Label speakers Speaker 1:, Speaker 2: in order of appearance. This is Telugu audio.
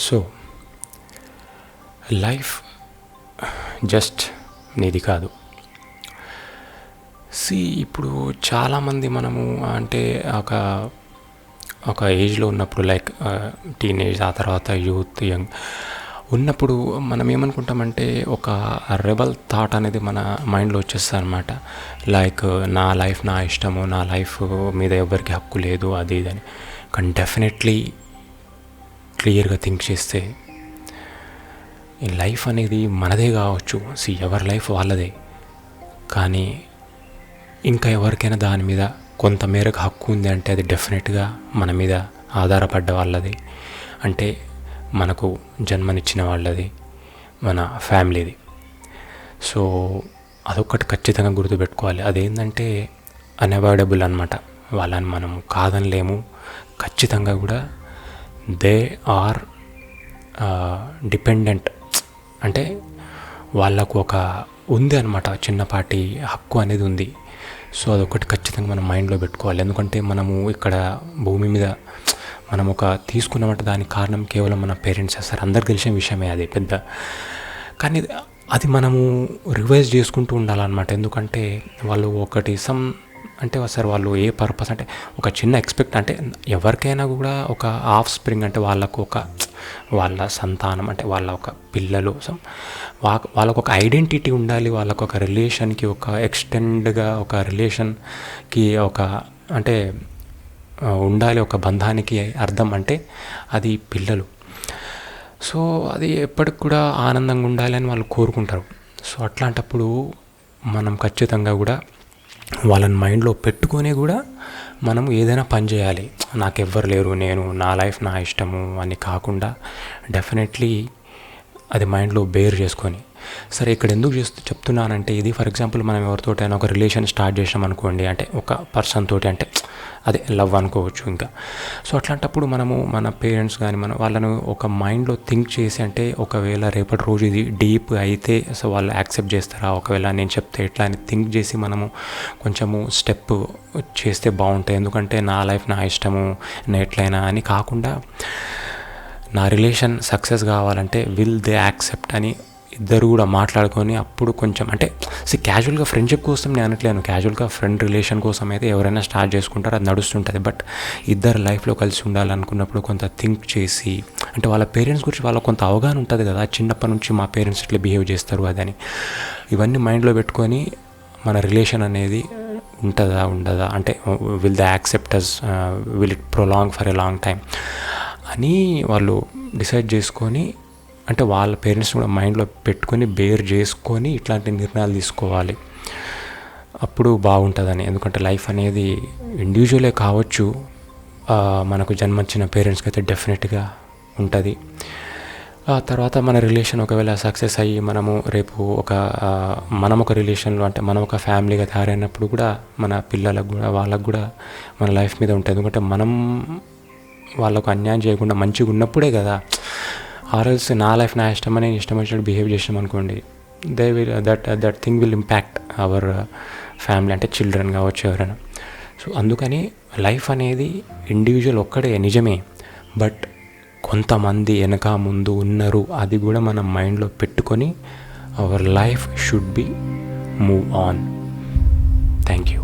Speaker 1: సో లైఫ్ జస్ట్ నీది కాదు. ఇప్పుడు చాలామంది మనము అంటే ఒక ఒక ఏజ్లో ఉన్నప్పుడు లైక్ టీనేజ్, ఆ తర్వాత యూత్, యంగ్ ఉన్నప్పుడు మనం ఏమనుకుంటామంటే ఒక రెబల్ థాట్ అనేది మన మైండ్లో వచ్చేస్తుంది అనమాట. లైక్ నా లైఫ్ నా ఇష్టము, నా లైఫ్ మీద ఎవరికి హక్కు లేదు, అది ఇదని. కానీ డెఫినెట్లీ క్లియర్గా థింక్ చేస్తే ఈ లైఫ్ అనేది మనదే కావచ్చు. ఎవరి లైఫ్ వాళ్ళదే, కానీ ఇంకా ఎవరికైనా దాని మీద కొంత మేరకు హక్కు ఉంది అంటే అది డెఫినెట్గా మన మీద ఆధారపడ్డ వాళ్ళది, అంటే మనకు జన్మనిచ్చిన వాళ్ళది, మన ఫ్యామిలీది. సో అదొక్కటి ఖచ్చితంగా గుర్తుపెట్టుకోవాలి. అదేంటంటే అన్అవాయిడబుల్ అనమాట. వాళ్ళని మనం కాదనలేము. ఖచ్చితంగా కూడా దే ఆర్ డిపెండెంట్, అంటే వాళ్ళకు ఒక ఉంది అనమాట, చిన్నపాటి హక్కు అనేది ఉంది. సో అదొకటి ఖచ్చితంగా మనం మైండ్లో పెట్టుకోవాలి. ఎందుకంటే మనము ఇక్కడ భూమి మీద మనం ఒక తీసుకున్నామంటే దానికి కారణం కేవలం మన పేరెంట్స్ చేస్తారు. అందరికి తెలిసిన విషయమే అది పెద్ద. కానీ అది మనము రివైజ్ చేసుకుంటూ ఉండాలన్నమాట. ఎందుకంటే వాళ్ళు ఒకటి అంటే సార్ వాళ్ళు ఏ పర్పస్ అంటే ఒక చిన్న ఎక్స్పెక్ట్, అంటే ఎవరికైనా కూడా ఒక ఆఫ్ స్ప్రింగ్ అంటే వాళ్ళ సంతానం అంటే వాళ్ళ ఒక పిల్లలు, వాళ్ళకు ఒక ఐడెంటిటీ ఉండాలి. వాళ్ళకు ఒక రిలేషన్కి ఒక ఎక్స్టెండ్గా ఒక రిలేషన్కి ఒక అంటే ఉండాలి, ఒక బంధానికి అర్థం అంటే అది పిల్లలు. సో అది ఎప్పటికి కూడా ఆనందంగా ఉండాలి అని వాళ్ళు కోరుకుంటారు. సో అట్లాంటప్పుడు మనం ఖచ్చితంగా కూడా వాళ్ళని మైండ్లో పెట్టుకొని కూడా మనం ఏదైనా పని చేయాలి. నాకెవ్వరు లేరు, నేను నా లైఫ్ నా ఇష్టము అని కాకుండా డెఫినెట్లీ అది మైండ్లో బేర్ చేసుకొని. సరే ఇక్కడ ఎందుకు చెప్తున్నానంటే, ఇది ఫర్ ఎగ్జాంపుల్ మనం ఎవరితోటైనా ఒక రిలేషన్ స్టార్ట్ చేసాం అనుకోండి, అంటే ఒక పర్సన్ తోటి, అంటే అదే లవ్ అనుకోవచ్చు ఇంకా. సో అట్లాంటప్పుడు మనము మన పేరెంట్స్ కానీ వాళ్ళను ఒక మైండ్లో థింక్ చేసి, అంటే ఒకవేళ రేపటి రోజు ఇది డీప్ అయితే సో వాళ్ళు యాక్సెప్ట్ చేస్తారా, ఒకవేళ నేను చెప్తే ఎట్లా అని థింక్ చేసి మనము కొంచెము స్టెప్ చేస్తే బాగుంటాయి. ఎందుకంటే నా లైఫ్ నా ఇష్టము, నేను ఎట్లయినా అని కాకుండా నా రిలేషన్ సక్సెస్ కావాలంటే విల్ దే యాక్సెప్ట్ అని ఇద్దరు కూడా మాట్లాడుకొని అప్పుడు కొంచెం అంటే క్యాజువల్గా ఫ్రెండ్షిప్ కోసం నేను అనట్లేను, క్యాజువల్గా ఫ్రెండ్ రిలేషన్ కోసం అయితే ఎవరైనా స్టార్ట్ చేసుకుంటారు, అది నడుస్తుంటుంది. బట్ ఇద్దరు లైఫ్లో కలిసి ఉండాలనుకున్నప్పుడు కొంత థింక్ చేసి, అంటే వాళ్ళ పేరెంట్స్ గురించి వాళ్ళకు కొంత అవగాహన ఉంటుంది కదా, చిన్నప్పటి నుంచి మా పేరెంట్స్ ఇట్లా బిహేవ్ చేస్తారు అదని, ఇవన్నీ మైండ్లో పెట్టుకొని మన రిలేషన్ అనేది ఉంటుందా ఉండదా, అంటే will the acceptors, will it prolong for a long time అని వాళ్ళు డిసైడ్ చేసుకొని, అంటే వాళ్ళ పేరెంట్స్ కూడా మైండ్లో పెట్టుకొని బేర్ చేసుకొని ఇట్లాంటి నిర్ణయాలు తీసుకోవాలి. అప్పుడు బాగుంటుందని. ఎందుకంటే లైఫ్ అనేది ఇండివిజువలే కావచ్చు, మనకు జన్మనిచ్చిన పేరెంట్స్కి అయితే డెఫినెట్గా ఉంటుంది. ఆ తర్వాత మన రిలేషన్ ఒకవేళ సక్సెస్ అయ్యి మనము రేపు మనం ఒక రిలేషన్లో, అంటే మనం ఒక ఫ్యామిలీగా తయారైనప్పుడు కూడా మన పిల్లలకు కూడా వాళ్ళకు కూడా మన లైఫ్ మీద ఉంటుంది. ఎందుకంటే మనం వాళ్ళకు అన్యాయం చేయకుండా మంచిగా ఉన్నప్పుడే కదా. ఆర్ఎల్స్ నా లైఫ్ నా ఇష్టమని ఇష్టం వచ్చినట్టు బిహేవ్ చేసాం అనుకోండి, they will that thing will impact our family, అంటే చిల్డ్రన్ కావచ్చు ఎవరైనా. సో అందుకని లైఫ్ అనేది ఇండివిజువల్ ఒక్కడే నిజమే, బట్ కొంతమంది వెనక ముందు ఉన్నారు, అది కూడా మనం మైండ్లో పెట్టుకొని our life should be move on. Thank you.